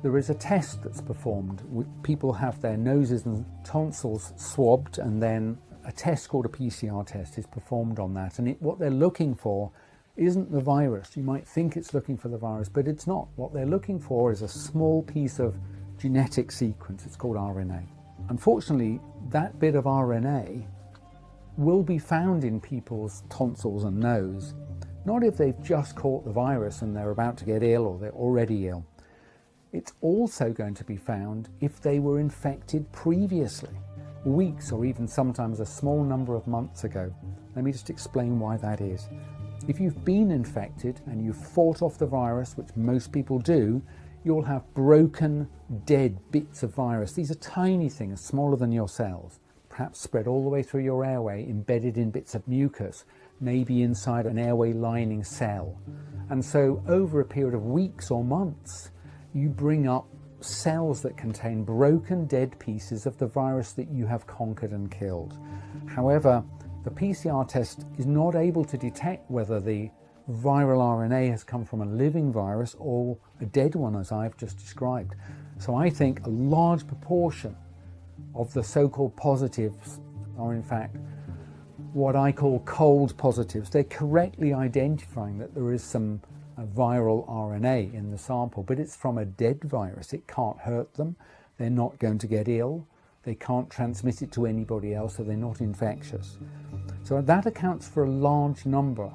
There is a test that's performed. People have their noses and tonsils swabbed, and then a test called a PCR test is performed on that. And what they're looking for isn't the virus. You might think it's looking for the virus, but it's not. What they're looking for is a small piece of genetic sequence. It's called RNA. Unfortunately, that bit of RNA will be found in people's tonsils and nose, not if they've just caught the virus and they're about to get ill or they're already ill. It's also going to be found if they were infected previously, weeks or even sometimes a small number of months ago. Let me just explain why that is. If you've been infected and you've fought off the virus, which most people do, you'll have broken, dead bits of virus. These are tiny things, smaller than your cells, perhaps spread all the way through your airway, embedded in bits of mucus, maybe inside an airway lining cell. And so over a period of weeks or months, you bring up cells that contain broken, dead pieces of the virus that you have conquered and killed. However, the PCR test is not able to detect whether the viral RNA has come from a living virus or a dead one, as I've just described. So I think a large proportion of the so-called positives are in fact what I call cold positives. They're correctly identifying that there is some viral RNA in the sample, but it's from a dead virus. It can't hurt them. They're not going to get ill. They can't transmit it to anybody else, so they're not infectious. So that accounts for a large number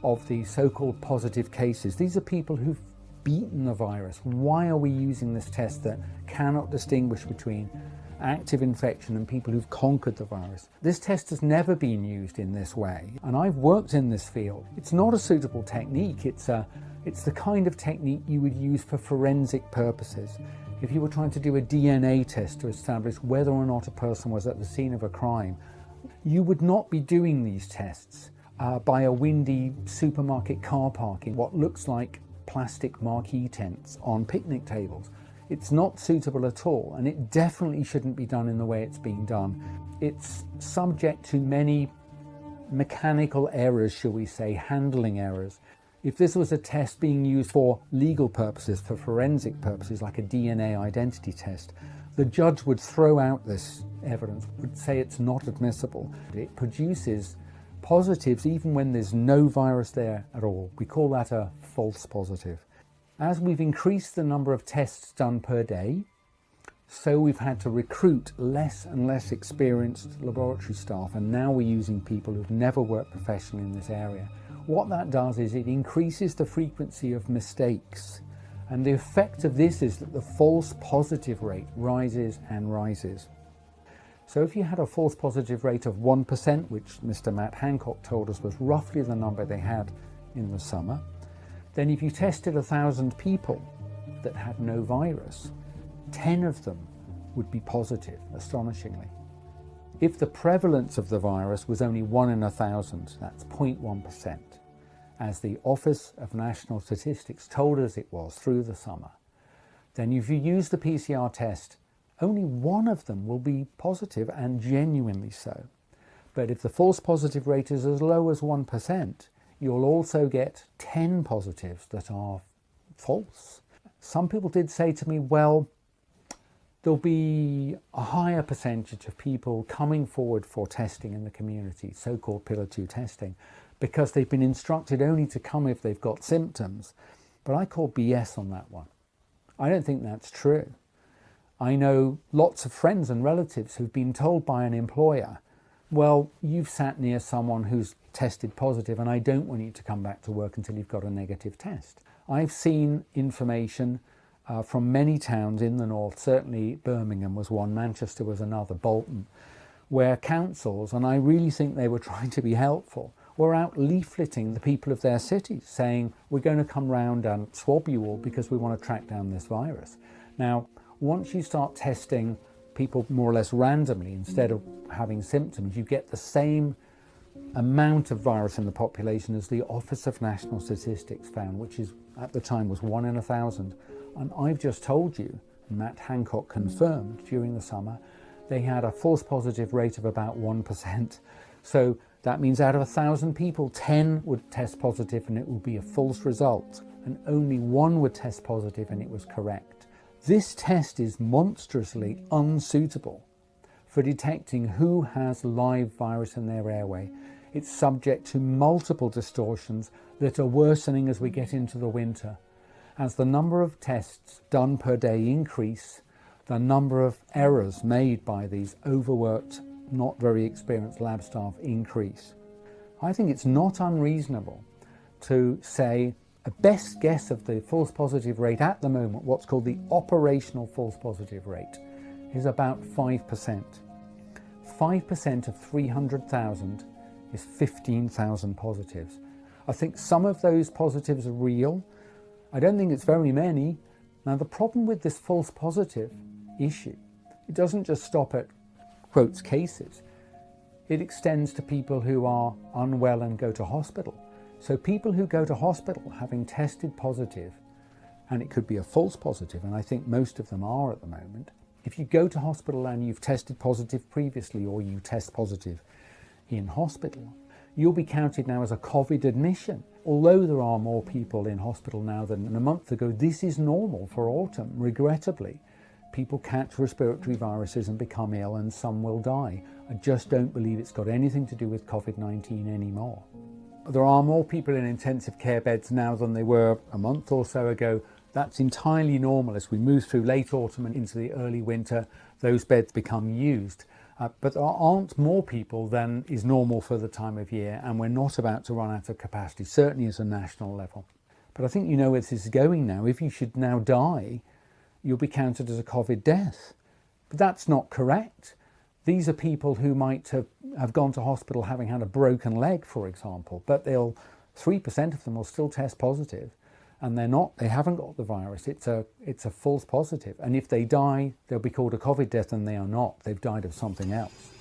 of the so-called positive cases. These are people who've beaten the virus. Why are we using this test that cannot distinguish between active infection and people who've conquered the virus? This test has never been used in this way, and I've worked in this field. It's not a suitable technique. It's the kind of technique you would use for forensic purposes. If you were trying to do a DNA test to establish whether or not a person was at the scene of a crime, you would not be doing these tests by a windy supermarket car park in what looks like plastic marquee tents on picnic tables. It's not suitable at all, and it definitely shouldn't be done in the way it's being done. It's subject to many mechanical errors, shall we say, handling errors. If this was a test being used for legal purposes, for forensic purposes, like a DNA identity test, the judge would throw out this evidence, would say it's not admissible. It produces positives even when there's no virus there at all. We call that a false positive. As we've increased the number of tests done per day, so we've had to recruit less and less experienced laboratory staff, and now we're using people who've never worked professionally in this area. What that does is it increases the frequency of mistakes, and the effect of this is that the false positive rate rises and rises. So if you had a false positive rate of 1%, which Mr. Matt Hancock told us was roughly the number they had in the summer, then if you tested 1,000 people that had no virus, 10 of them would be positive, astonishingly. If the prevalence of the virus was only 1 in 1,000, that's 0.1%, as the Office of National Statistics told us it was through the summer, then if you use the PCR test, only 1 of them will be positive, and genuinely so. But if the false positive rate is as low as 1%, you'll also get 10 positives that are false. Some people did say to me, well, there'll be a higher percentage of people coming forward for testing in the community, so-called Pillar 2 testing, because they've been instructed only to come if they've got symptoms. But I call BS on that one. I don't think that's true. I know lots of friends and relatives who've been told by an employer, well, you've sat near someone who's tested positive and I don't want you to come back to work until you've got a negative test. I've seen information from many towns in the north, certainly Birmingham was one, Manchester was another, Bolton, where councils, and I really think they were trying to be helpful, were out leafleting the people of their cities saying, we're going to come round and swab you all because we want to track down this virus. Now, once you start testing people more or less randomly, instead of having symptoms, you get the same amount of virus in the population as the Office of National Statistics found, which is at the time was 1 in 1,000. And I've just told you, Matt Hancock confirmed during the summer, they had a false positive rate of about 1%. So that means out of 1,000 people, 10 would test positive and it would be a false result, and only 1 would test positive and it was correct. This test is monstrously unsuitable for detecting who has live virus in their airway. It's subject to multiple distortions that are worsening as we get into the winter. As the number of tests done per day increase, the number of errors made by these overworked, not very experienced lab staff increase. I think it's not unreasonable to say a best guess of the false positive rate at the moment, what's called the operational false positive rate, is about 5%. 5% of 300,000 is 15,000 positives. I think some of those positives are real. I don't think it's very many. Now, the problem with this false positive issue, it doesn't just stop at, quotes, cases. It extends to people who are unwell and go to hospital. So people who go to hospital having tested positive, and it could be a false positive, and I think most of them are at the moment. If you go to hospital and you've tested positive previously, or you test positive in hospital, you'll be counted now as a COVID admission. Although there are more people in hospital now than a month ago, this is normal for autumn. Regrettably, people catch respiratory viruses and become ill, and some will die. I just don't believe it's got anything to do with COVID-19 anymore. There are more people in intensive care beds now than they were a month or so ago. That's entirely normal. As we move through late autumn and into the early winter, those beds become used. But there aren't more people than is normal for the time of year, and we're not about to run out of capacity, certainly as a national level. But I think you know where this is going now. If you should now die, you'll be counted as a COVID death. But that's not correct. These are people who might have gone to hospital having had a broken leg, for example, but 3% of them will still test positive, and they haven't got the virus. It's a false positive. And if they die, they'll be called a COVID death, and they are not. They've died of something else.